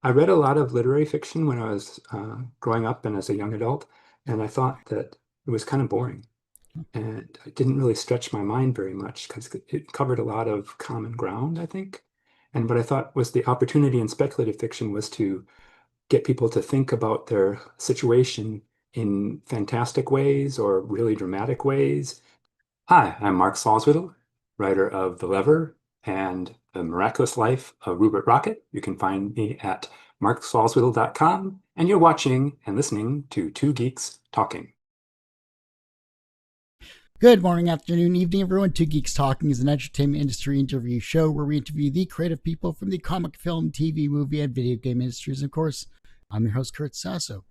I read a lot of literary fiction when I was growing up and as a young adult, and I thought that it was kind of boring. And it didn't really stretch my mind very much because it covered a lot of common ground, I think. And what I thought was the opportunity in speculative fiction was to get people to think about their situation in fantastic ways or really dramatic ways. Hi, I'm Mark Salzwedel, writer of The Lever and The Miraculous Life of Rupert Rocket. You can find me at marksalzwedel.com, and you're watching and listening to Two Geeks Talking. Good morning, afternoon, evening, everyone. Two Geeks Talking is an entertainment industry interview show where we interview the creative people from the comic, film, TV, movie, and video game industries. Of course, I'm your host, Kurt Sasso.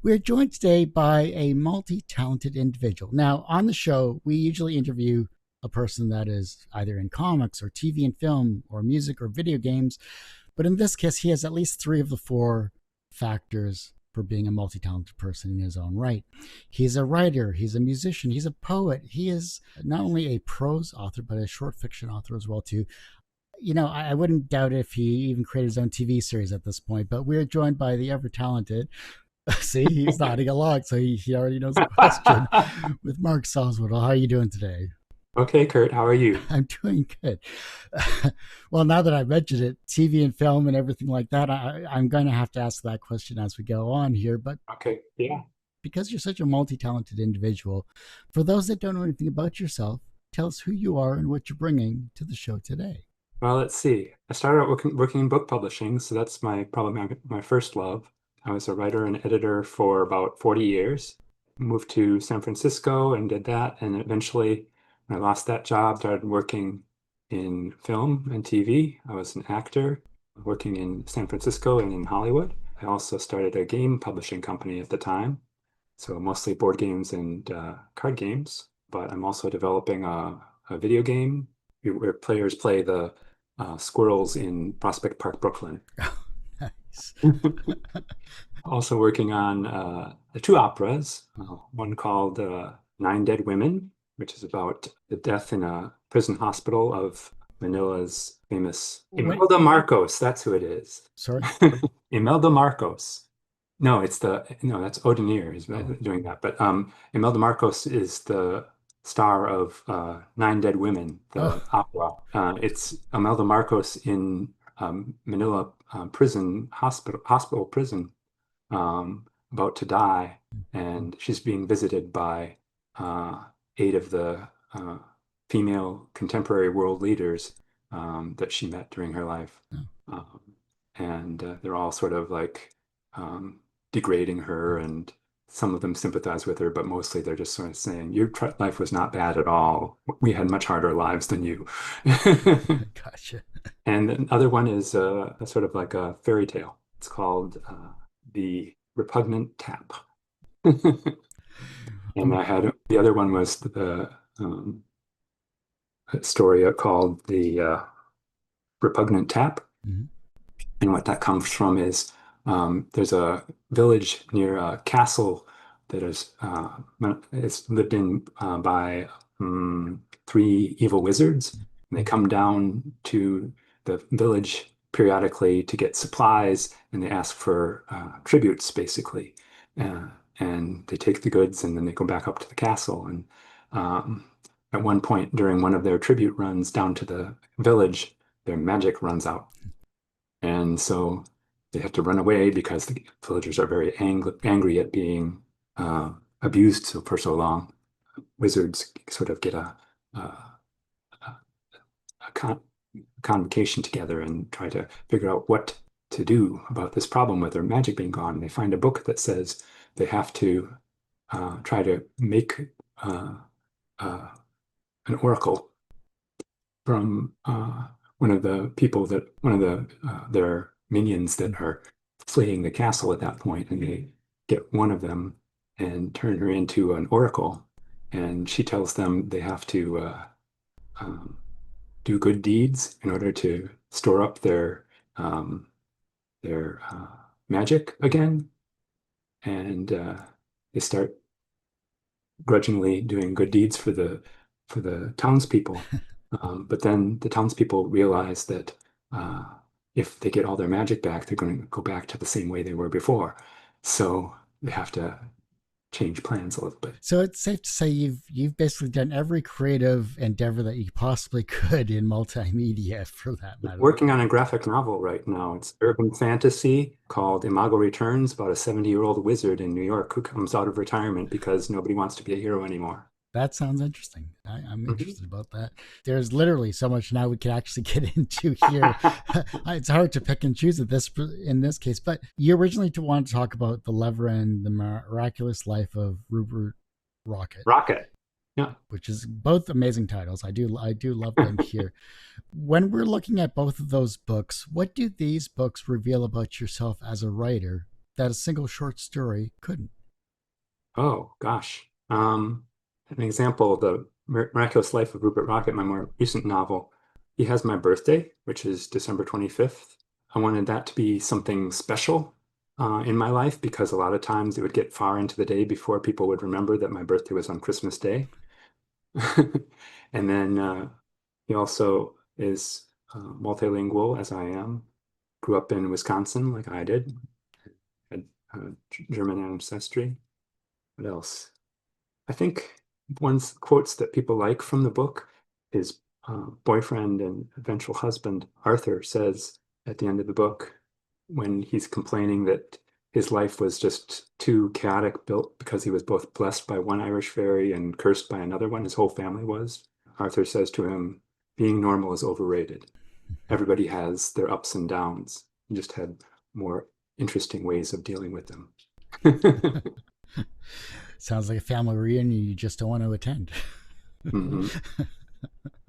We are joined today by a multi-talented individual. Now, on the show, we usually interview a person that is either in comics or TV and film or music or video games. But in this case, he has at least three of the four factors for being a multi-talented person in his own right. He's a writer, he's a musician, he's a poet. He is not only a prose author, but a short fiction author as well, too. I wouldn't doubt if he even created his own TV series at this point, but we're joined by the ever-talented, see, he's nodding along, so he already knows the question, with Mark Salzwedel. How are you doing today? Okay, Kurt, how are you? I'm doing good. Well, now that I mentioned it, TV and film and everything like that, I'm going to have to ask that question as we go on here. But Okay, yeah. because you're such a multi talented individual, for those that don't know anything about yourself, tell us who you are and what you're bringing to the show today. Well, let's see. I started out working in book publishing, so that's probably my first love. I was a writer and editor for about 40 years. Moved to San Francisco and did that, and eventually, when I lost that job, started working in film and TV. I was an actor working in San Francisco and in Hollywood. I also started a game publishing company at the time, so mostly board games and card games. But I'm also developing a video game where players play the squirrels in Prospect Park, Brooklyn. Nice. Also working on two operas, one called Nine Dead Women, which is about the death in a prison hospital of Manila's famous Wait, Imelda Marcos. That's who it is. sorry. Imelda Marcos. No, that's Odeneer is Oh, doing that. But Imelda Marcos is the star of Nine Dead Women, oh, the opera. It's Imelda Marcos in Manila prison hospital prison, about to die, and she's being visited by eight of the female contemporary world leaders that she met during her life. oh. Um, and they're all sort of like degrading her, and some of them sympathize with her, but mostly they're just sort of saying, your life was not bad at all. We had much harder lives than you. Gotcha. And the other one is a sort of like a fairy tale. It's called The Repugnant Tap. And Um, I had the other one was the story called The Repugnant Tap. mhm. And what that comes from is there's a village near a castle that is lived in by three evil wizards. And they come down to the village periodically to get supplies, and they ask for tributes, basically. Uh, and they take the goods, and then they go back up to the castle. And um, at one point during one of their tribute runs down to the village, their magic runs out. And so they have to run away because the villagers are very angry at being abused for so long. Wizards sort of get a convocation together and try to figure out what to do about this problem with their magic being gone. They find a book that says they have to try to make uh, uh, an oracle from one of the their minions that are fleeing the castle at that point, and they get one of them and turn her into an oracle, and she tells them they have to um, do good deeds in order to store up um, their magic again, and they start grudgingly doing good deeds for the townspeople. But then the townspeople realize that if they get all their magic back, they're going to go back to the same way they were before. So they have to change plans a little bit. So it's safe to say you've basically done every creative endeavor that you possibly could in multimedia, for that matter. Working on a graphic novel right now. It's urban fantasy called Imago Returns, about a 70-year-old wizard in New York who comes out of retirement because nobody wants to be a hero anymore. That sounds interesting. I'm Mhm. interested about that. There's literally so much now we can actually get into here. It's hard to pick and choose at this in this case, but you originally wanted to talk about the Lever and the Miraculous Life of Rupert Rocket, Rocket. Yeah. which is both amazing titles. I do love them here. When we're looking at both of those books, what do these books reveal about yourself as a writer that a single short story couldn't? Oh, gosh. An example, the Miraculous Life of Rupert Rocket, my more recent novel, he has my birthday, which is December 25th. I wanted that to be something special in my life because a lot of times it would get far into the day before people would remember that my birthday was on Christmas Day. And then he also is multilingual, as I am. Grew up in Wisconsin, like I did. Had German ancestry. What else? I think one quotes that people like from the book is boyfriend and eventual husband, Arthur, says at the end of the book when he's complaining that his life was just too chaotic built because he was both blessed by one Irish fairy and cursed by another one. His whole family was. Arthur says to him, being normal is overrated. Everybody has their ups and downs. You just had more interesting ways of dealing with them. Sounds like a family reunion you just don't want to attend. hmm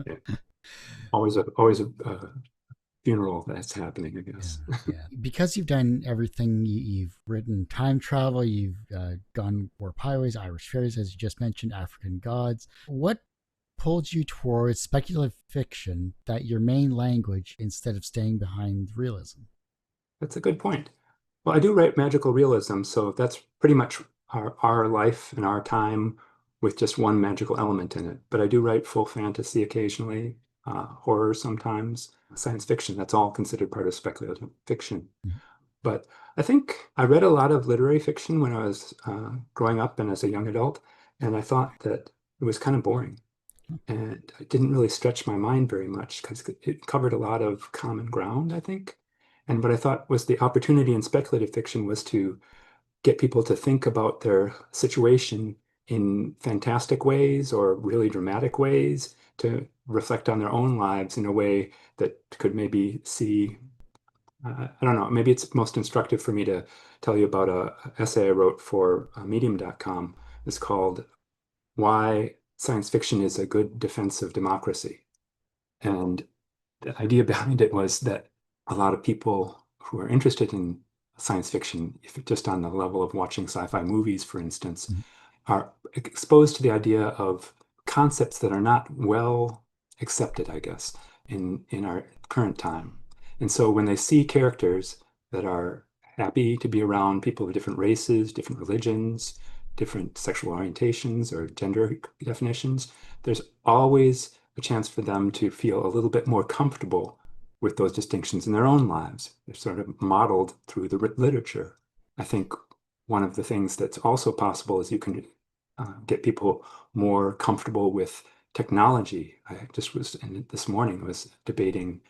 Yeah. Always a funeral that's happening, I Yeah, guess. yeah. Because you've done everything, you've written time travel, you've gone warp highways, Irish fairies, as you just mentioned, African gods. What pulled you towards speculative fiction that your main language instead of staying behind realism? That's a good point. Well, I do write magical realism, so that's pretty much our life and our time with just one magical element in it. But I do write full fantasy occasionally, horror sometimes, science fiction. That's all considered part of speculative fiction. Mhm. But I think I read a lot of literary fiction when I was growing up and as a young adult, and I thought that it was kind of boring. And it didn't really stretch my mind very much because it covered a lot of common ground, I think. And what I thought was the opportunity in speculative fiction was to get people to think about their situation in fantastic ways or really dramatic ways, to reflect on their own lives in a way that could maybe see, I don't know, maybe it's most instructive for me to tell you about a essay I wrote for medium.com. It's called Why Science Fiction is a Good Defense of Democracy. And the idea behind it was that a lot of people who are interested in science fiction, if just on the level of watching sci-fi movies, for instance, Mhm. are exposed to the idea of concepts that are not well accepted, I guess, in our current time. And so when they see characters that are happy to be around people of different races, different religions, different sexual orientations or gender definitions, there's always a chance for them to feel a little bit more comfortable with those distinctions in their own lives. They're sort of modeled through the literature. I think one of the things that's also possible is you can get people more comfortable with technology. I just was in this morning was debating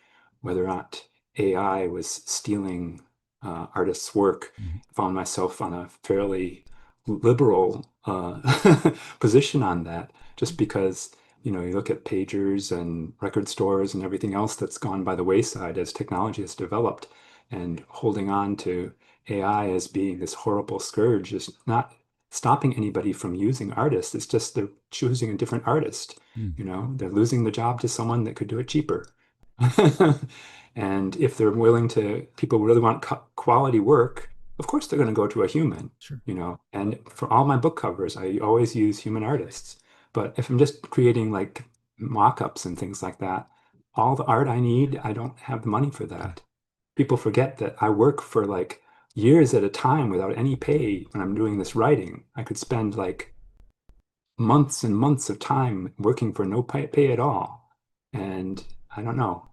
whether or not AI was stealing artists' work. Mhm. Found myself on a fairly liberal position on that, just because you look at pagers and record stores and everything else that's gone by the wayside as technology has developed, and holding on to AI as being this horrible scourge is not stopping anybody from using artists. It's just they're choosing a different artist. Mhm. They're losing the job to someone that could do it cheaper. And if they're willing to, people really want quality work, of course they're going to go to a human, Sure. And for all my book covers, I always use human artists. But if I'm just creating like mock-ups and things like that, all the art I need, I don't have the money for Okay. that. People forget that I work for like years at a time without any pay when I'm doing this writing. I could spend like months and months of time working for no pay at all. And I don't know.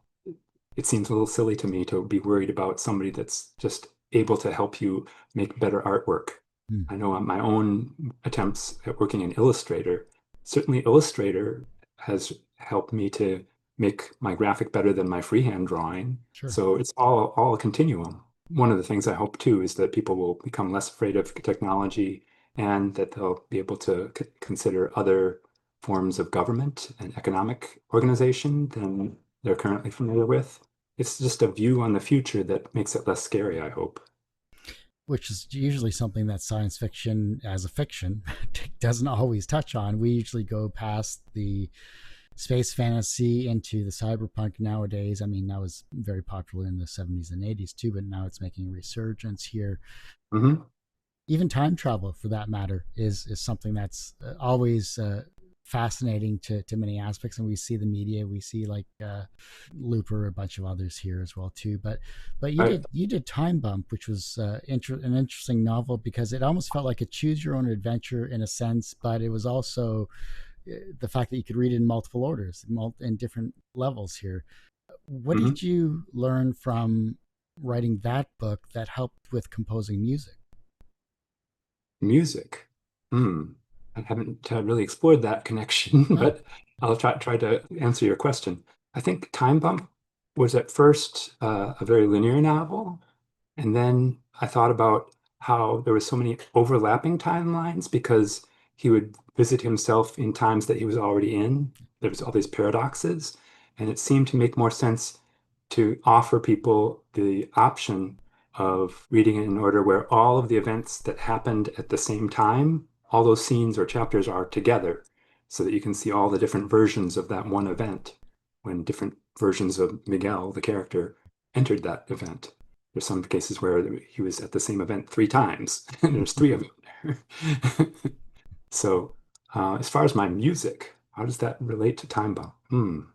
it seems a little silly to me to be worried about somebody that's just able to help you make better artwork. Mm, I know on my own attempts at working in Illustrator, certainly Illustrator has helped me to make my graphic better than my freehand drawing. sure. So it's all a continuum. One of the things I hope too is that people will become less afraid of technology and that they'll be able to consider other forms of government and economic organization than they're currently familiar with. It's just a view on the future that makes it less scary, I hope. Which is usually something that science fiction, as a fiction, doesn't always touch on. We usually go past the space fantasy into the cyberpunk nowadays. I mean, that was very popular in the 70s and 80s too, but now it's making a resurgence here. Hmm. Even time travel, for that matter, is something that's always fascinating to many aspects. And we see the media, we see like Looper, a bunch of others here as well too. But I, you did Time Bump, which was an interesting novel because it almost felt like a choose your own adventure in a sense, but it was also the fact that you could read it in multiple orders, in different levels here. What mhm. did you learn from writing that book that helped with composing music? Music. Hmm. I haven't really explored that connection, Oh, but I'll try to answer your question. I think Time Bump was at first a very linear novel, and then I thought about how there were so many overlapping timelines because he would visit himself in times that he was already in. There was all these paradoxes, and it seemed to make more sense to offer people the option of reading it in order where all of the events that happened at the same time, all those scenes or chapters are together, so that you can see all the different versions of that one event when different versions of Miguel, the character, entered that event. There's some cases where he was at the same event three times, and there's three of them there. So, as far as my music, how does that relate to Time Bomb?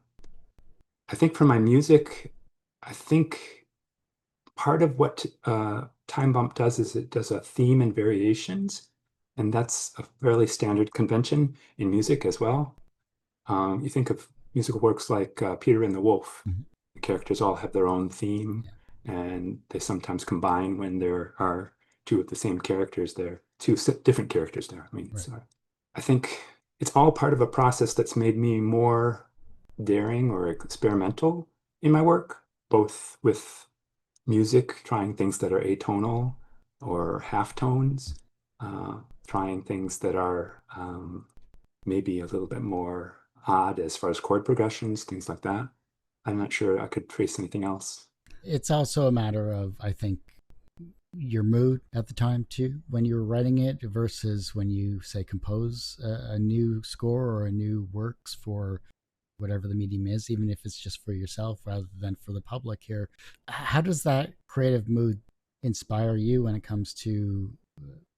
I think for my music, I think part of what Time Bump does is it does a theme and variations, and that's a fairly standard convention in music as well. You think of musical works like Peter and the Wolf. mhm. The characters all have their own theme, Yeah, and they sometimes combine when there are two of the same characters there, different characters there. I mean, right. I think it's all part of a process that's made me more daring or experimental in my work, both with music, trying things that are atonal or half tones, trying things that are maybe a little bit more odd as far as chord progressions, things like that. I'm not sure I could trace anything else. It's also a matter of, I think, your mood at the time too when you were writing it versus when you say compose a new score or a new works for whatever the medium is, even if it's just for yourself rather than for the public here. How does that creative mood inspire you when it comes to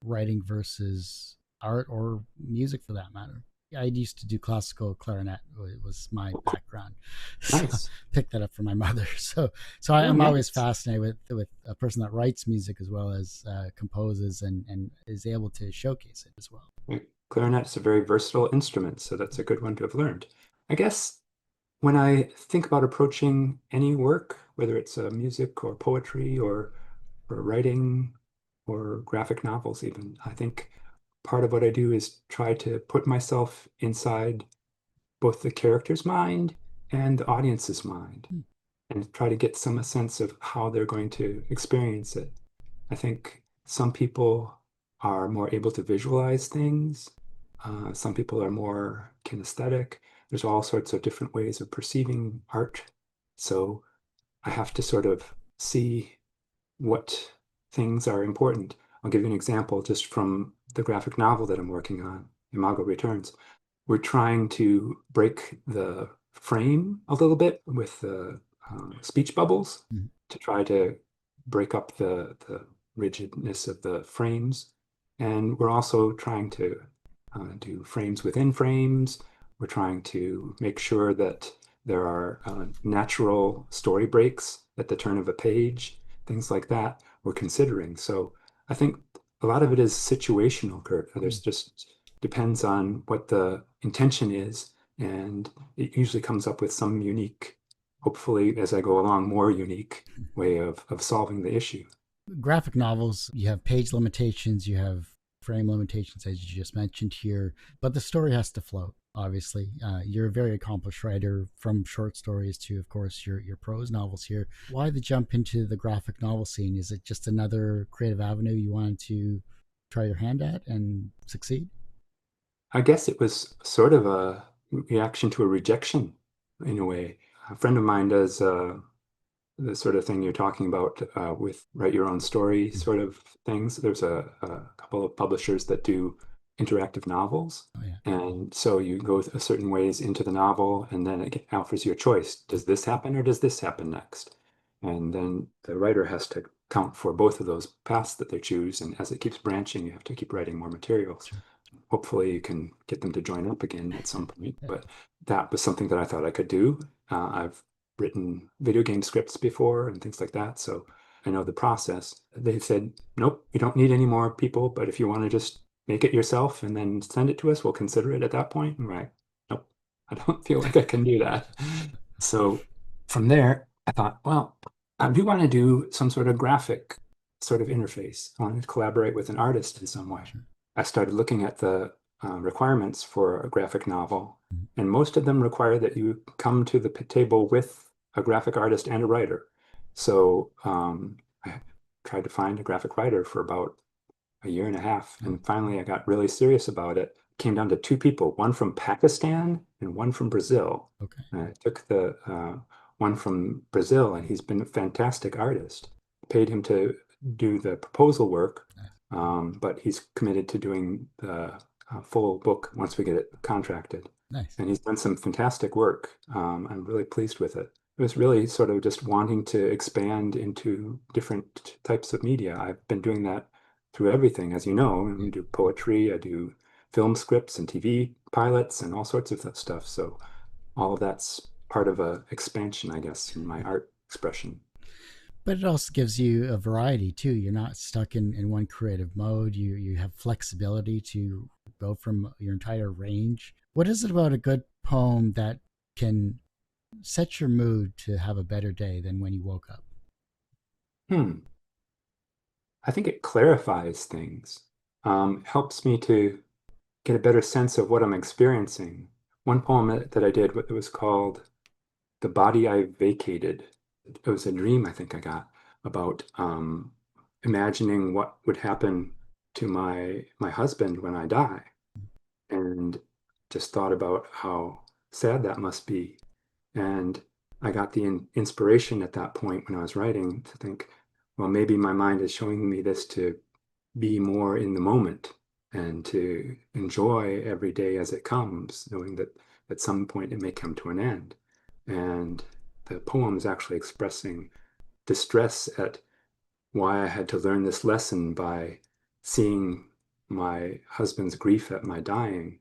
writing versus art or music for that matter? I used to do classical clarinet. It was my Oh, cool. background. So Nice. picked that up from my mother. So Oh, I'm always nice. fascinated with a person that writes music as well as composes and is able to showcase it as well. Clarinet is a very versatile instrument, so that's a good one to have learned. I guess when I think about approaching any work, whether it's music or poetry or writing or graphic novels even, I think part of what I do is try to put myself inside both the character's mind and the audience's mind Hmm. and try to get some sense of how they're going to experience it. I think some people are more able to visualize things. Some people are more kinesthetic. There's all sorts of different ways of perceiving art. So I have to sort of see what things are important. I'll give you an example just from the graphic novel that I'm working on, Imago Returns. We're trying to break the frame a little bit with the speech bubbles Mhm. to try to break up the rigidness of the frames. And we're also trying to do frames within frames. We're trying to make sure that there are natural story breaks at the turn of a page, things like that we're considering. So I think a lot of it is situational, Kurt. Hmm. There's just depends on what the intention is, and it usually comes up with some unique hopefully, as I go along, more unique way of solving the issue. Graphic novels, you have page limitations, you have frame limitations, as you just mentioned here, but the story has to float. Obviously, you're a very accomplished writer, from short stories to, of course, your prose novels here. Why the jump into the graphic novel scene? Is it just another creative avenue you wanted to try your hand at and succeed? I guess it was sort of a reaction to a rejection in a way. A friend of mine does the sort of thing you're talking about with write your own story Mm. sort of things. There's a couple of publishers that do interactive novels. Oh yeah, And so you go a certain ways into the novel, and then it offers you a choice. Does this happen or does this happen next? And then the writer has to count for both of those paths that they choose. And as it keeps branching, you have to keep writing more materials. sure. Hopefully you can get them to join up again at some point. But that was something that I thought I could do. I've written video game scripts before and things like that, so I know the process. They said, nope, you don't need any more people, but if you want to just make it yourself and then send it to us, we'll consider it at that point. I'm like, nope, I don't feel like I can do that. So from there, I thought, well, I do want to do some sort of graphic sort of interface. I want to collaborate with an artist in some way. Sure. I started looking at the requirements for a graphic novel, Mm. and most of them require that you come to the table with a graphic artist and a writer. So I tried to find a graphic writer for about a year and a half, Oh, and finally I got really serious about it. Came down to two people, one from Pakistan and one from Brazil. okay. And I took the one from Brazil, and he's been a fantastic artist. Paid him to do the proposal work, Nice. but he's committed to doing the full book once we get it contracted. Nice. And he's done some fantastic work. I'm really pleased with it. It was really sort of just wanting to expand into different types of media. I've been doing that through everything, as you know. Yeah. I do poetry, I do film scripts and TV pilots and all sorts of that stuff. So all of that's part of a expansion, I guess, in my art expression. But it also gives you a variety too. You're not stuck in one creative mode. You have flexibility to go from your entire range. What is it about a good poem that can set your mood to have a better day than when you woke up? Hmm. I think it clarifies things, helps me to get a better sense of what I'm experiencing. One poem that I did, it was called The Body I Vacated. It was a dream I think I got about imagining what would happen to my husband when I die, and just thought about how sad that must be. And I got the inspiration at that point when I was writing to think, well, maybe my mind is showing me this to be more in the moment and to enjoy every day as it comes, knowing that at some point it may come to an end. And the poem is actually expressing distress at why I had to learn this lesson by seeing my husband's grief at my dying.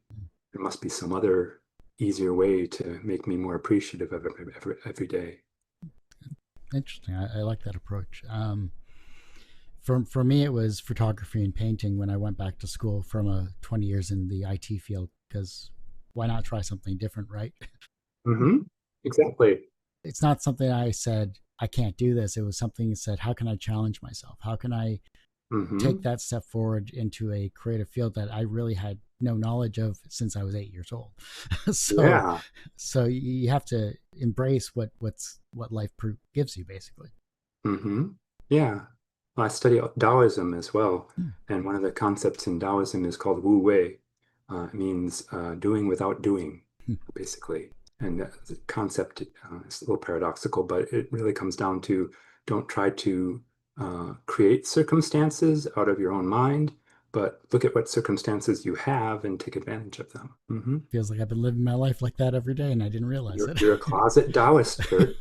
There must be some other easier way to make me more appreciative of every day. Interesting. I like that approach. For me, it was photography and painting when I went back to school from 20 years in the IT field, because why not try something different, right? Hmm. Exactly. It's not something I said, I can't do this. It was something that said, how can I challenge myself? How can I take Hmm. that step forward into a creative field that I really had no knowledge of since I was 8 years old? so, Yeah. so you have to embrace what life gives you, basically. Hmm. Yeah. Well, I study Taoism as well. Hmm. And one of the concepts in Taoism is called Wu Wei. It means doing without doing, basically. And the concept is a little paradoxical, but it really comes down to don't try to create circumstances out of your own mind, but look at what circumstances you have and take advantage of them. Feels like I've been living my life like that every day and I didn't realize it. You're a closet Taoist, Kurt.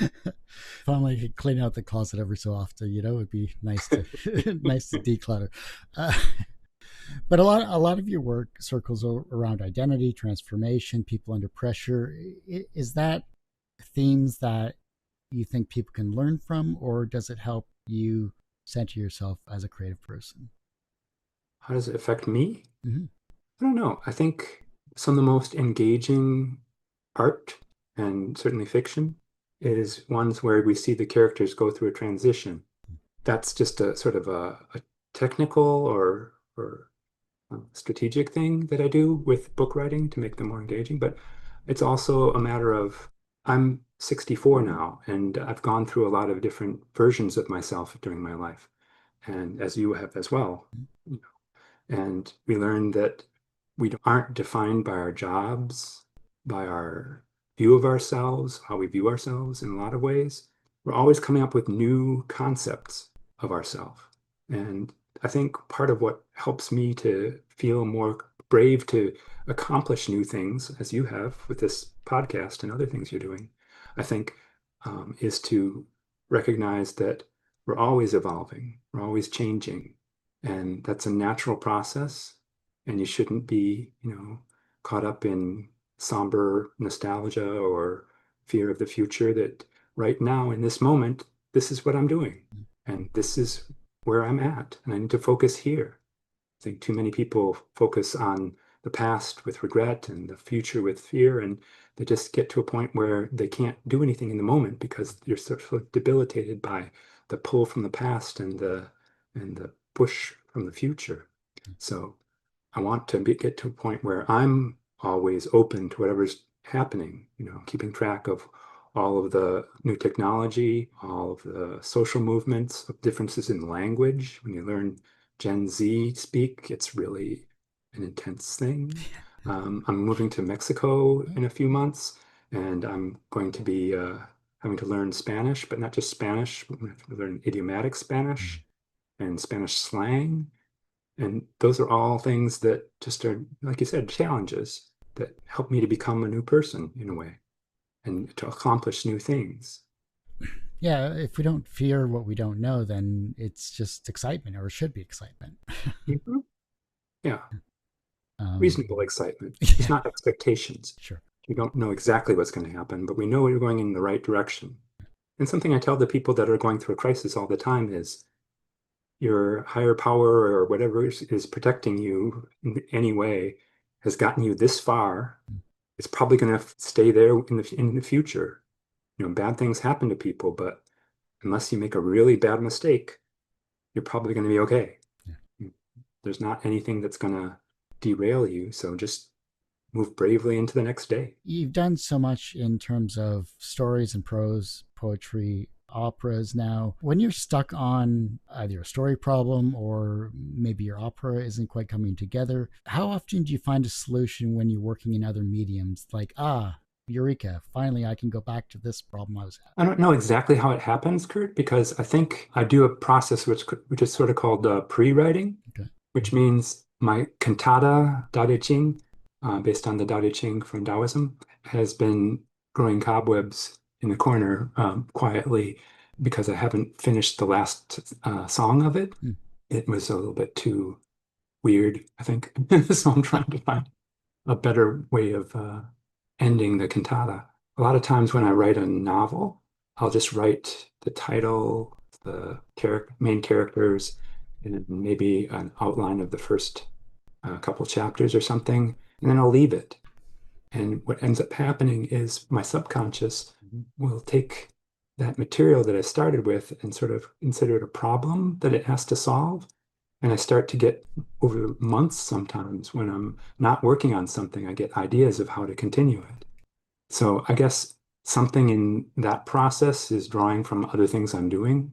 If only I could clean out the closet every so often, it'd be nice to nice to declutter. Uh, but a lot of your work circles around identity, transformation, people under pressure. Is that themes that you think people can learn from, or does it help you center yourself as a creative person? How does it affect me? Mm-hmm. I don't know. I think some of the most engaging art and certainly fiction, is ones where we see the characters go through a transition. That's just a sort of a technical or strategic thing that I do with book writing to make them more engaging. But it's also a matter of I'm 64 now, and I've gone through a lot of different versions of myself during my life, and as you have as well. And we learn that we aren't defined by our jobs, by our view of ourselves, how we view ourselves in a lot of ways. We're always coming up with new concepts of ourselves. And I think part of what helps me to feel more brave to accomplish new things, as you have with this podcast and other things you're doing, I think is to recognize that we're always evolving, we're always changing, and that's a natural process. And you shouldn't be, caught up in somber nostalgia or fear of the future. That right now, in this moment, this is what I'm doing. And this is where I'm at. And I need to focus here. I think too many people focus on the past with regret and the future with fear. And they just get to a point where they can't do anything in the moment because you're sort of debilitated by the pull from the past and the push from the future. So I want to get to a point where I'm always open to whatever's happening, keeping track of all of the new technology, all of the social movements, of differences in language. When you learn Gen Z speak, it's really an intense thing. I'm moving to Mexico in a few months, and I'm going to be having to learn Spanish, but not just Spanish. I'm going to have to learn idiomatic Spanish and Spanish slang. And those are all things that just are, like you said, challenges that help me to become a new person in a way and to accomplish new things. Yeah, if we don't fear what we don't know, then it's just excitement, or it should be excitement. Mhm. Yeah, um, reasonable excitement. It's yeah, not expectations. sure. We don't know exactly what's going to happen, but we know we're going in the right direction. And something I tell the people that are going through a crisis all the time is your higher power or whatever is protecting you in any way has gotten you this far. It's probably going to stay there in the future. Bad things happen to people, but unless you make a really bad mistake, you're probably going to be okay. Yeah. There's not anything that's going to derail you, so just move bravely into the next day. You've done so much in terms of stories and prose, poetry, operas now. When you're stuck on either a story problem or maybe your opera isn't quite coming together, how often do you find a solution when you're working in other mediums? Like, eureka, finally I can go back to this problem I was I don't know exactly how it happens, Kurt, because I think I do a process which is sort of called pre-writing, having. which means my cantata Tao Te Ching, based on the Tao Te Ching from Taoism, has been growing cobwebs in the corner quietly because I haven't finished the last song of it. Okay. It was a little bit too weird, I think. So I'm trying to find a better way of ending the cantata. A lot of times when I write a novel, I'll just write the title, the main characters, and then maybe an outline of the first couple chapters or something, and then I'll leave it. And what ends up happening is my subconscious will take that material that I started with and sort of consider it a problem that it has to solve. And I start to get over months sometimes when I'm not working on something, I get ideas of how to continue it. So I guess something in that process is drawing from other things I'm doing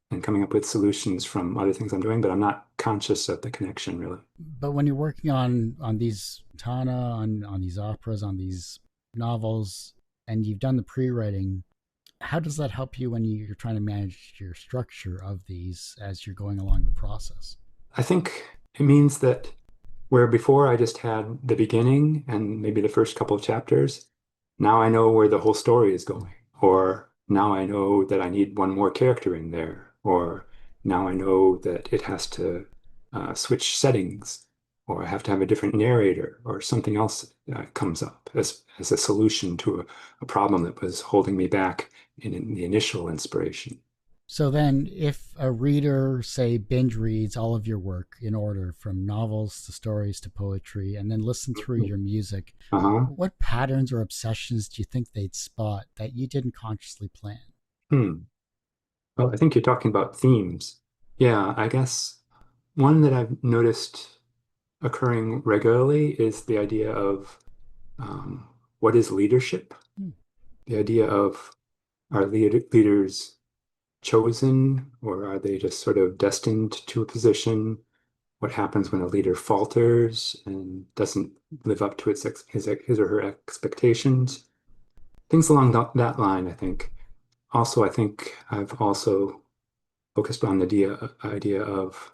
and coming up with solutions from other things I'm doing, but I'm not conscious of the connection really. But when you're working on these Tana, on these operas, on these novels, and you've done the pre-writing, how does that help you when you're trying to manage your structure of these as you're going along the process? I think it means that where before I just had the beginning and maybe the first couple of chapters, now I know where the whole story is going. Or now I know that I need one more character in there. Or now I know that it has to switch settings. Or I have to have a different narrator or something else comes up as a solution to a problem that was holding me back in the initial inspiration. So then, if a reader, say, binge reads all of your work in order from novels to stories to poetry, and then listen through your music, Uh-huh. what patterns or obsessions do you think they'd spot that you didn't consciously plan? Hmm. Well, I think you're talking about themes. Yeah, I guess one that I've noticed occurring regularly is the idea of um, what is leadership? Hmm. The idea of are leaders chosen or are they just sort of destined to a position? What happens when a leader falters and doesn't live up to his or her expectations? Things along that line, I think. Also, I think I've also focused on the idea of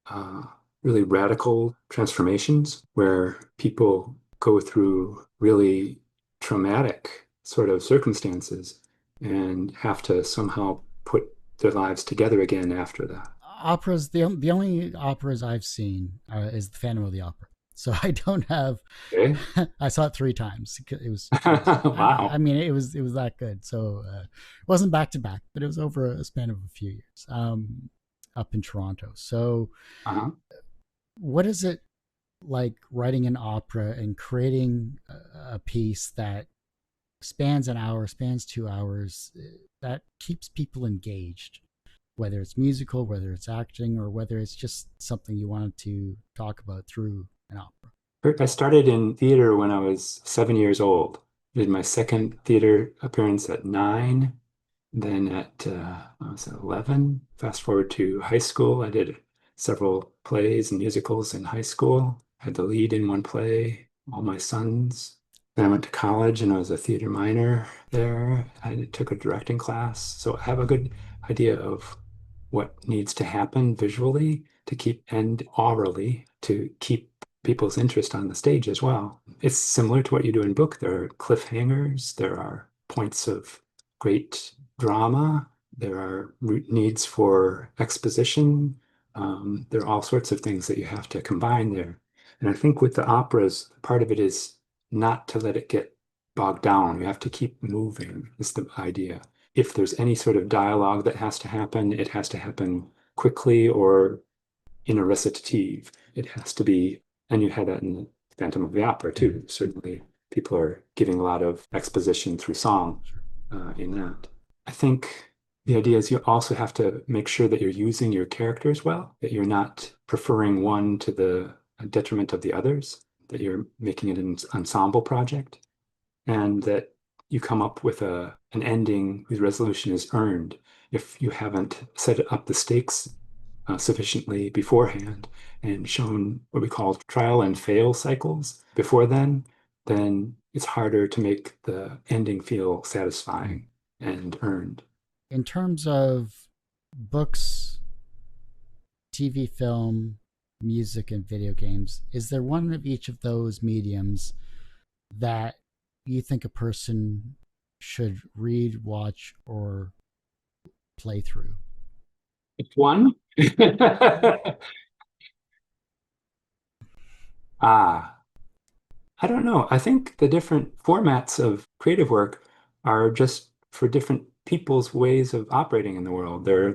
uh, really radical transformations where people go through really traumatic sort of circumstances and have to somehow put their lives together again after that. Operas, the only operas I've seen is the Phantom of the Opera. So I don't have. Okay. I saw it 3 times. It was. I Wow. mean, it was that good. So it wasn't back to back, but it was over a span of a few years. Up in Toronto. So Uh-huh. what is it like writing an opera and creating a piece that spans an hour, spans 2 hours, that keeps people engaged, whether it's musical, whether it's acting, or whether it's just something you wanted to talk about through an opera? I started in theater when I was 7 years old. Did my second theater appearance at 9. Then at I was at 11. Fast forward to high school, I did several plays and musicals in high school. Had the lead in one play, All My Sons. Then I went to college and I was a theater minor there. I took a directing class, so I have a good idea of what needs to happen visually to keep and aurally to keep people's interest on the stage as well. It's similar to what you do in book. There are cliffhangers, there are points of great drama, there are needs for exposition. There are all sorts of things that you have to combine there. And I think with the operas, part of it is not to let it get bogged down. You have to keep moving, is the idea. If there's any sort of dialogue that has to happen, it has to happen quickly or in a recitative. It has to be, and you had that in the Phantom of the Opera too. Certainly, people are giving a lot of exposition through song in that. I think the idea is you also have to make sure that you're using your characters well, that you're not preferring one to the detriment of the others, that you're making it an ensemble project, and that you come up with an ending whose resolution is earned. If you haven't set up the stakes sufficiently beforehand and shown what we call trial and fail cycles before then it's harder to make the ending feel Mm. satisfying and earned. In terms of books, TV, film, music, and video games, is there one of each of those mediums that you think a person should read, watch, or play through? It's one. Ah, I don't know. I think the different formats of creative work are just for different people's ways of operating in the world, their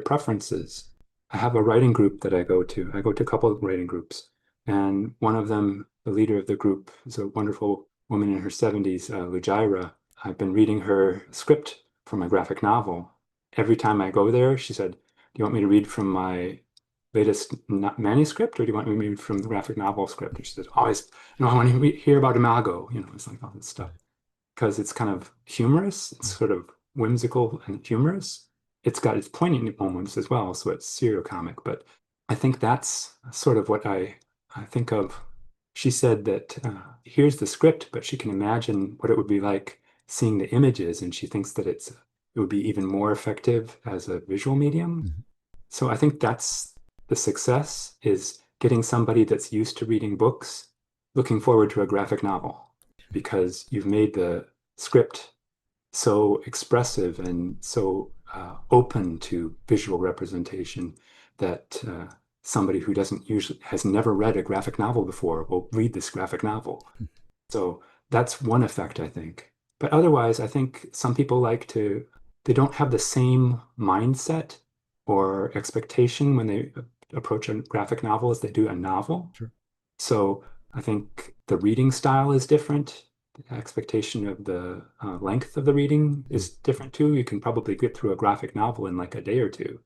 preferences. I have a writing group that I go to. I go to a couple of writing groups, and one of them, the leader of the group, is a wonderful woman in her 70s, Lujaira. I've been reading her script for my graphic novel. Every time I go there, she said, "Do you want me to read from my latest manuscript, or do you want me to read from the graphic novel script?" And she says, "Always, I want to hear about Imago." It's like all this stuff because it's kind of humorous. It's sort of whimsical and humorous. It's got its poignant moments as well, so it's serial comic. But I think that's sort of what I think of. She said that here's the script, but she can imagine what it would be like seeing the images, and she thinks that it would be even more effective as a visual medium. Mhm. So I think that's the success is getting somebody that's used to reading books looking forward to a graphic novel because you've made the script so expressive and so open to visual representation that somebody who doesn't usually has never read a graphic novel before will read this graphic novel. So that's one effect, I think. But otherwise, I think some people like to they don't have the same mindset or expectation when they approach a graphic novel as they do a novel. Sure. So I think the reading style is different. The expectation of the length of the reading Mm. is different too. You can probably get through a graphic novel in like a day or two,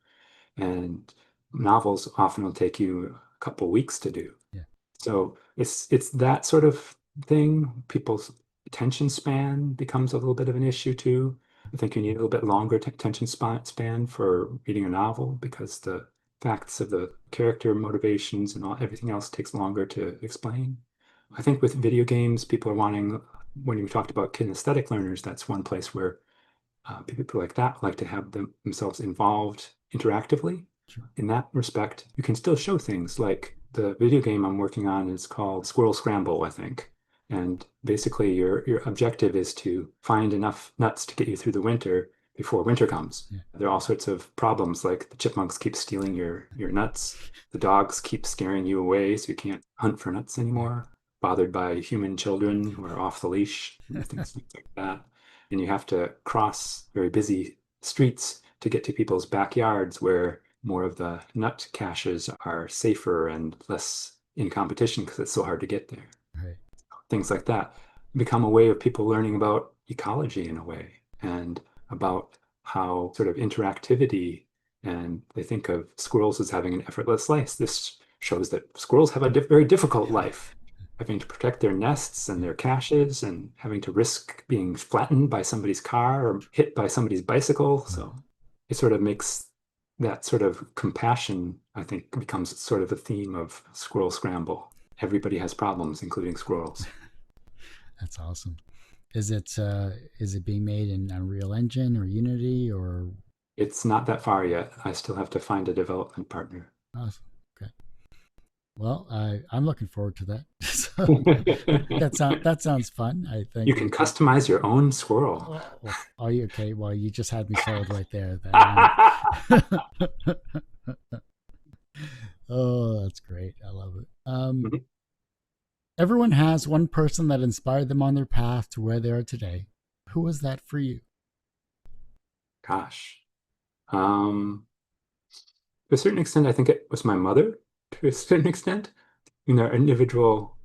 and novels often will take you a couple weeks to do. Yeah. So it's that sort of thing. People's attention span becomes a little bit of an issue too. I think you need a little bit longer attention span for reading a novel because the facts of the character motivations and everything else takes longer to explain. I think with video games, people are wanting, when you talked about kinesthetic learners, that's one place where people like that like to have themselves involved interactively. Sure. In that respect, you can still show things like the video game I'm working on is called Squirrel Scramble, I think. And basically, your objective is to find enough nuts to get you through the winter before winter comes. Yeah. There are all sorts of problems, like the chipmunks keep stealing your nuts, the dogs keep scaring you away, so you can't hunt for nuts Yeah. anymore, bothered by human children who are off the leash, things like that. And you have to cross very busy streets to get to people's backyards where more of the nut caches are safer and less in competition because it's so hard to get there. Right. Things like that become a way of people learning about ecology in a way and about how sort of interactivity, and they think of squirrels as having an effortless life. This shows that squirrels have a very difficult life, having to protect their nests and Yeah. their caches and having to risk being flattened by somebody's car or hit by somebody's bicycle. Right. So it sort of makes that sort of compassion, I think, becomes sort of a theme of Squirrel Scramble. Everybody has problems, including squirrels. That's awesome. Is it being made in Unreal Engine or Unity or It's not that far yet. I still have to find a development partner. awesome? Okay. Well, I'm looking forward to that. So You that sounds fun. I think. can customize your own squirrel. Oh, you okay? Well, you just had me sold right there. Then. Oh, that's great. I love it. Everyone has one person that inspired them on their path to where they are today. Who was that for you? Gosh. To a certain extent, I think it was my mother, to a certain extent. There are individual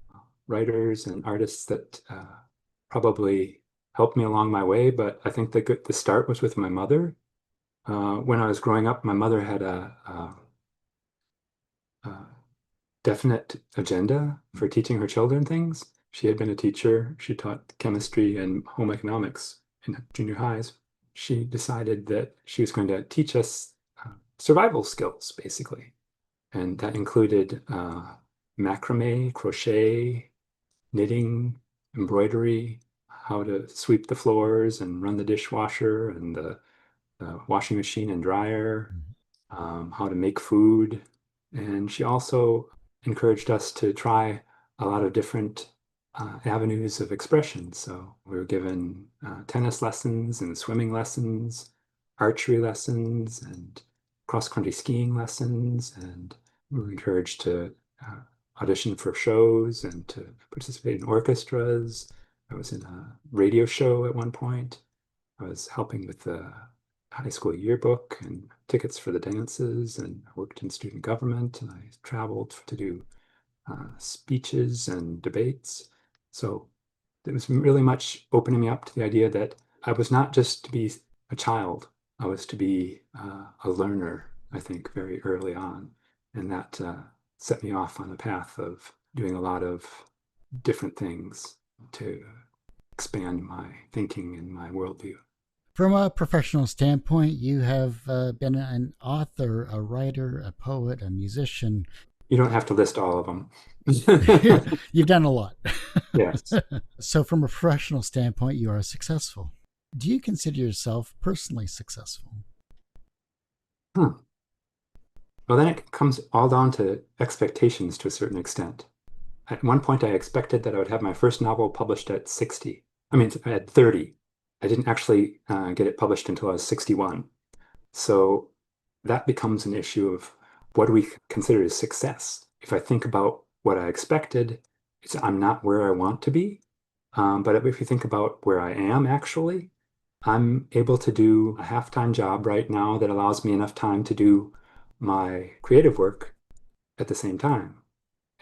writers and artists that probably helped me along my way, but I think the start was with my mother. When I was growing up, my mother had a definite agenda for teaching her children things. She had been a teacher. She taught chemistry and home economics in junior highs. She decided that she was going to teach us survival skills, basically. And that included macrame, crochet, knitting, embroidery, how to sweep the floors and run the dishwasher and the washing machine and dryer, how to make food. And she also encouraged us to try a lot of different avenues of expression. So we were given tennis lessons and swimming lessons, archery lessons, and cross-country skiing lessons. And we were encouraged to audition for shows and to participate in orchestras. I was in a radio show at one point. I was helping with the high school yearbook and tickets for the dances, and I worked in student government, and I traveled to do speeches and debates. So it was really much opening me up to the idea that I was not just to be a child, I was to be a learner, I think, very early on. And that set me off on the path of doing a lot of different things to expand my thinking and my worldview. From a professional standpoint, you have been an author, a writer, a poet, a musician. You don't have to list all of them. You've done a lot. Yes. So, from a professional standpoint, you are successful. Do you consider yourself personally successful? Well, then it comes all down to expectations to a certain extent. At one point, I expected that I would have my first novel published at 60. I mean, at 30. I didn't actually get it published until I was 61. So that becomes an issue of what do we consider as success? If I think about what I expected, I'm not where I want to be. But if you think about where I am actually, I'm able to do a half-time job right now that allows me enough time to do my creative work at the same time.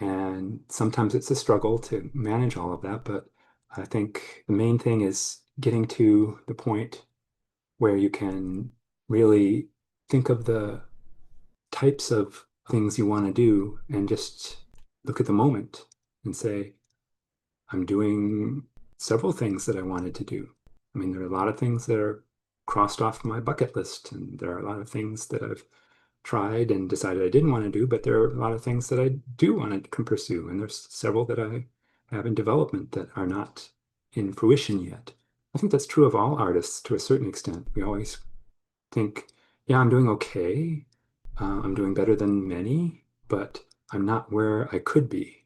And sometimes it's a struggle to manage all of that, but I think the main thing is getting to the point where you can really think of the types of things you want to do and just look at the moment and say, I'm doing several things that I wanted to do. I mean, there are a lot of things that are crossed off my bucket list, and there are a lot of things that I've tried and decided I didn't want to do, but there are a lot of things that I do want to pursue, and there's several that I have in development that are not in fruition yet. I think that's true of all artists to a certain extent. We always think, yeah, I'm doing okay. I'm doing better than many, but I'm not where I could be.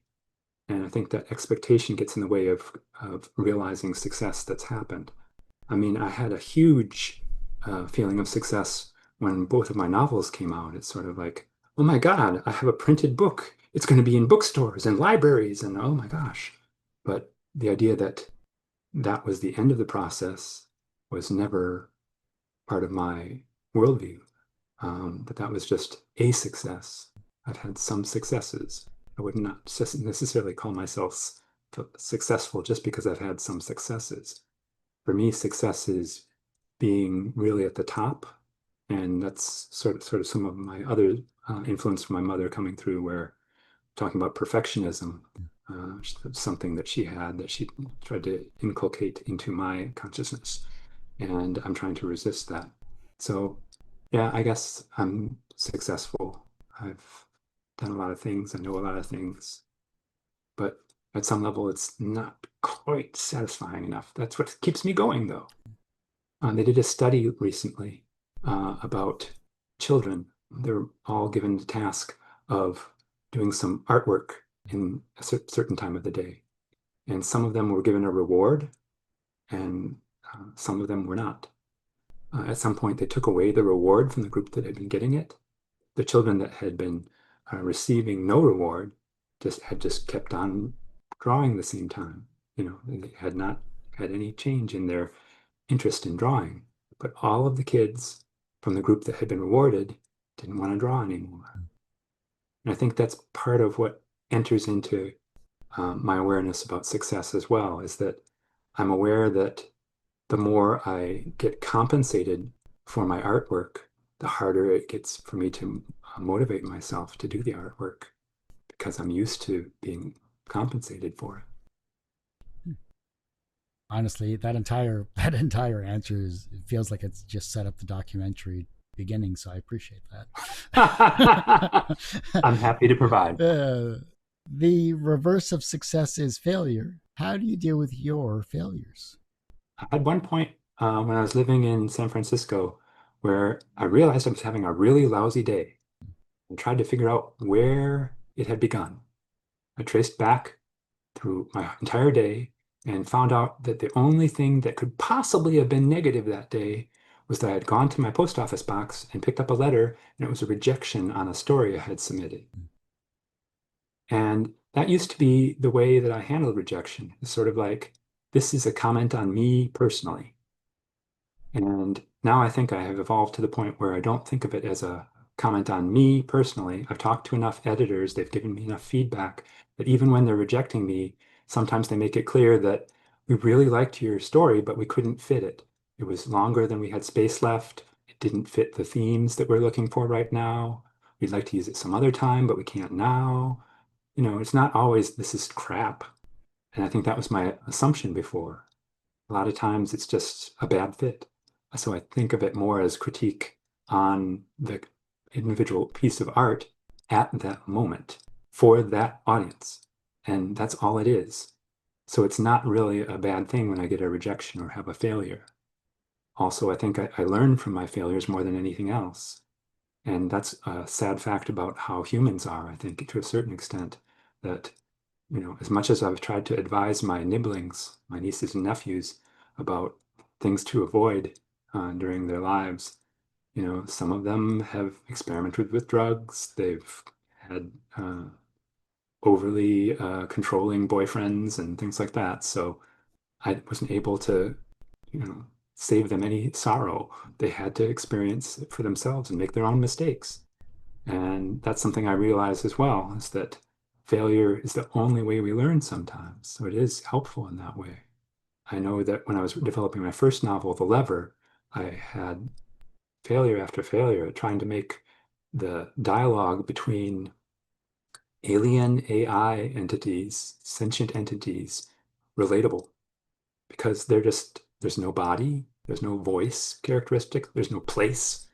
And I think that expectation gets in the way of realizing success that's happened. I mean, I had a huge feeling of success when both of my novels came out. It's sort of like, oh my God, I have a printed book. It's going to be in bookstores and libraries, and oh my gosh. But the idea that that was the end of the process was never part of my worldview. That was just a success. I've had some successes. I would not necessarily call myself successful just because I've had some successes. For me, success is being really at the top, and that's sort of some of my other influence from my mother coming through, where talking about perfectionism, something that she had that she tried to inculcate into my consciousness, and I'm trying to resist that. So, yeah, I guess I'm successful. I've done a lot of things. I know a lot of things, but at some level, it's not quite satisfying enough. That's what keeps me going, though. They did a study recently about children. They're all given the task of doing some artwork in a certain time of the day. And some of them were given a reward, and some of them were not. At some point, they took away the reward from the group that had been getting it. The children that had been receiving no reward just kept on drawing the same time. They had not had any change in their interest in drawing. But all of the kids from the group that had been rewarded didn't want to draw anymore. And I think that's part of what enters into my awareness about success as well, is that I'm aware that the more I get compensated for my artwork, the harder it gets for me to motivate myself to do the artwork because I'm used to being compensated for Honestly, that entire answer is, it feels like it's just set up the documentary beginning, so I appreciate it. that. I'm happy to provide. The reverse of success is failure. How do you deal with your failures? At one point, when I was living in San Francisco, where I realized I was having a really lousy day and tried to figure out where it had begun. I traced back through my entire day and found out that the only thing that could possibly have been negative that day was that I had gone to my post office box and picked up a letter, and it was a rejection on a story I had submitted. And that used to be the way that I handled rejection. It's sort of like, this is a comment on me personally. And now I think I have evolved to the point where I don't think of it as a comment on me personally. I've talked to enough editors, they've given me enough feedback that even when they're rejecting me, sometimes they make it clear that we really liked your story, but we couldn't fit it. It was longer than we had space left. It didn't fit the themes that we're looking for right now. We'd like to use it some other time, but we can't now. It's not always this is crap. And I think that was my assumption before. A lot of times it's just a bad fit. So I think of it more as critique on the individual piece of art at that moment for that audience. And that's all it is. So it's not really a bad thing when I get a rejection or have a failure. Also, I think I learn from my failures more than anything else. And that's a sad fact about how humans are, I think, to a certain extent, that as much as I've tried to advise my nibblings, my nieces and nephews, about things to avoid during their lives, some of them have experimented with drugs. They've had overly controlling boyfriends and things like that. So I wasn't able to, save them any sorrow. They had to experience it for themselves and make their own mistakes. And that's something I realize as well, is that failure is the only way we learn sometimes. So it is helpful in that way. I know that when I was developing my first novel, The Lever, I had failure after failure at trying to make the dialogue between alien AI entities, sentient entities, relatable because there's no body, there's no voice characteristic, there's no place,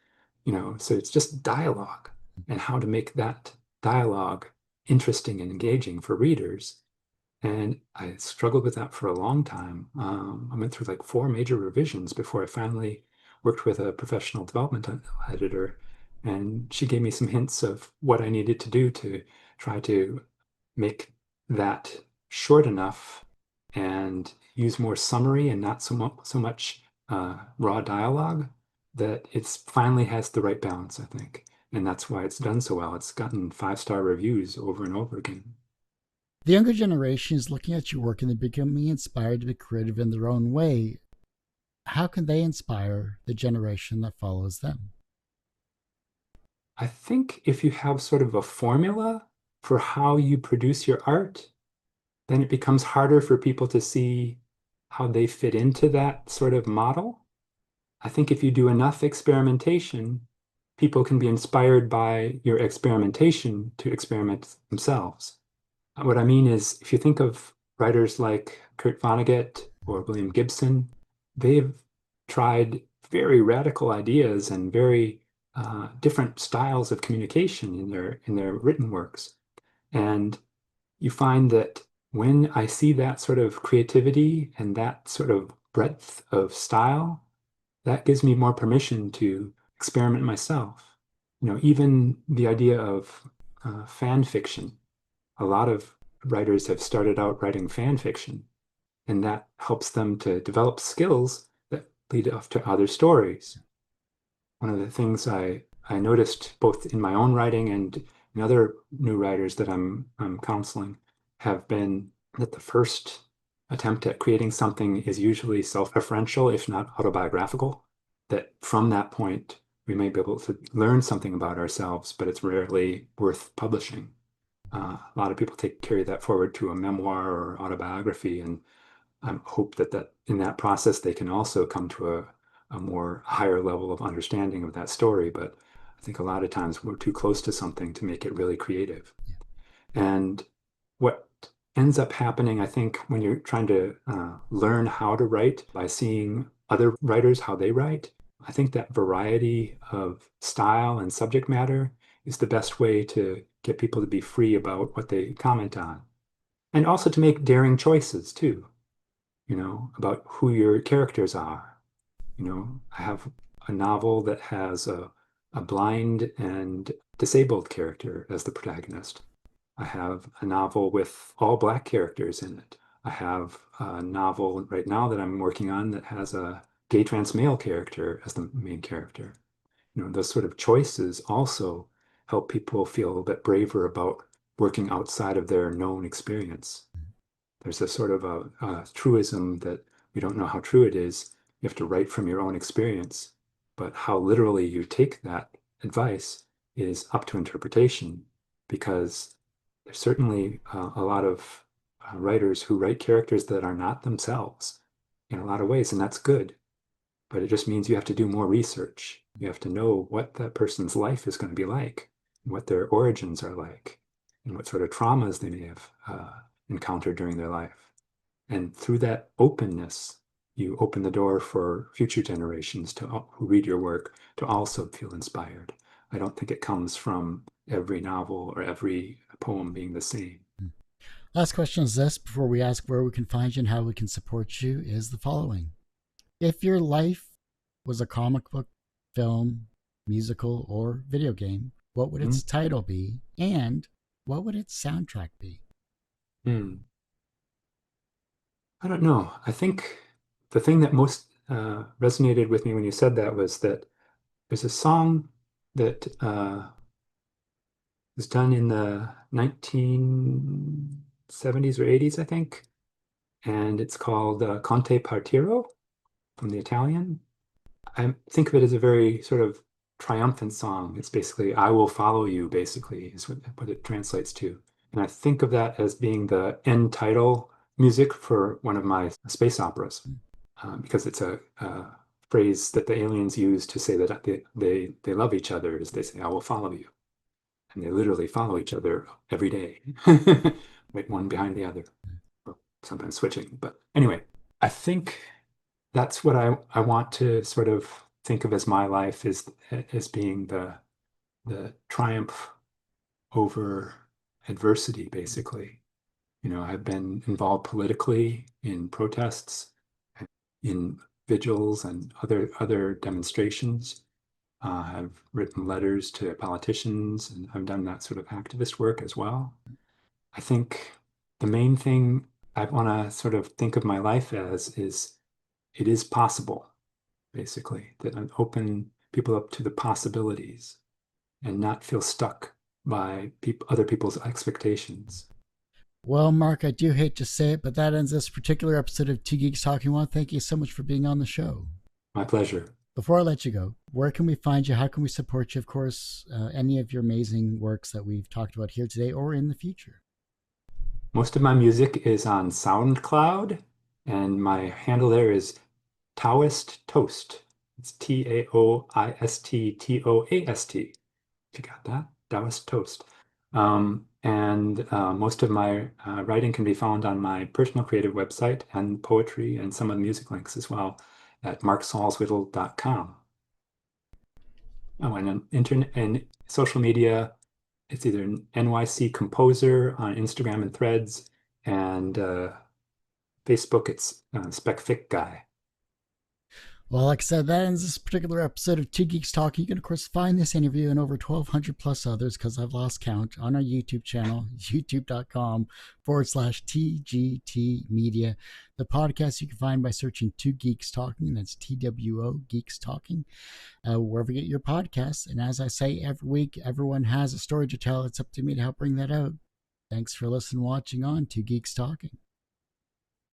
so it's just dialogue and how to make that dialogue interesting and engaging for readers. And I struggled with that for a long time. I went through like four major revisions before I finally worked with a professional development editor. And she gave me some hints of what I needed to do to try to make that short enough and use more summary and not so much raw dialogue that it's finally has the right balance, I think. And that's why it's done so well. It's gotten 5-star reviews over and over again. The younger generation is looking at your work and they're becoming inspired to be creative in their own way. How can they inspire the generation that follows them? I think if you have sort of a formula for how you produce your art, then it becomes harder for people to see how they fit into that sort of model. I think if you do enough experimentation, people can be inspired by your experimentation to experiment themselves. What I mean is, if you think of writers like Kurt Vonnegut or William Gibson, they've tried very radical ideas and very different styles of communication in their written works. And you find that when I see that sort of creativity and that sort of breadth of style, that gives me more permission to experiment myself. Even the idea of fan fiction. A lot of writers have started out writing fan fiction, and that helps them to develop skills that lead off to other stories. One of the things I noticed both in my own writing and in other new writers that I'm counseling have been that the first attempt at creating something is usually self-referential, if not autobiographical, that from that point we may be able to learn something about ourselves, but it's rarely worth publishing. A lot of people carry that forward to a memoir or autobiography, and I hope that in that process they can also come to a more higher level of understanding of that story. But I think a lot of times we're too close to something to make it really creative. And what ends up happening, I think, when you're trying to learn how to write by seeing other writers, how they write, I think that variety of style and subject matter is the best way to get people to be free about what they comment on. And also to make daring choices too, about who your characters are. I have a novel that has a blind and disabled character as the protagonist. I have a novel with all Black characters in it. I have a novel right now that I'm working on that has a gay trans male character as the main character. Those sort of choices also help people feel a bit braver about working outside of their known experience. There's a sort of a truism that we don't know how true it is. You have to write from your own experience, but how literally you take that advice is up to interpretation because there's certainly a lot of writers who write characters that are not themselves in a lot of ways, and that's good. But it just means you have to do more research. You have to know what that person's life is going to be like, what their origins are like, and what sort of traumas they may have encountered during their life. And through that openness, you open the door for future generations who read your work to also feel inspired. I don't think it comes from every novel or every poem being the same. Last question is this before we ask where we can find you and how we can support you is the following. If your life was a comic book, film, musical, or video game, what would its title be? And what would its soundtrack be? I don't know. I think the thing that most resonated with me when you said that was that there's a song that was done in the 1970s or 80s, I think, and it's called Conte Partiro. from the Italian. I think of it as a very sort of triumphant song. It's basically "I will follow you," basically, is what it translates to. And I think of that as being the end title music for one of my space operas, because it's a phrase that the aliens use to say that they love each other, is they say, "I will follow you." And they literally follow each other every day, right, one behind the other, or sometimes switching. But anyway, I think that's what I want to sort of think of as my life, is as being the triumph over adversity, basically. I've been involved politically in protests, in vigils and other demonstrations. I've written letters to politicians, and I've done that sort of activist work as well. I think the main thing I want to sort of think of my life as is it is possible, basically, that I open people up to the possibilities and not feel stuck by other people's expectations. Well, Mark, I do hate to say it, but that ends this particular episode of Two Geeks Talking. I want to thank you so much for being on the show. My pleasure. Before I let you go, where can we find you? How can we support you? Of course, any of your amazing works that we've talked about here today or in the future. Most of my music is on SoundCloud, and my handle there is Taoist Toast. It's Taoist Toast. If you got that, Taoist Toast. And most of my writing can be found on my personal creative website, and poetry and some of the music links as well, at marksalzwedel.com. Oh, and on internet and social media, it's either NYC Composer on Instagram and Threads, and Facebook, it's SpecFic Guy. Well, like I said, that ends this particular episode of Two Geeks Talking. You can, of course, find this interview and over 1,200 plus others, because I've lost count, on our YouTube channel, youtube.com/TGT Media. The podcast you can find by searching Two Geeks Talking, and that's TWO Geeks Talking, wherever you get your podcasts. And as I say every week, everyone has a story to tell. It's up to me to help bring that out. Thanks for listening, watching on Two Geeks Talking.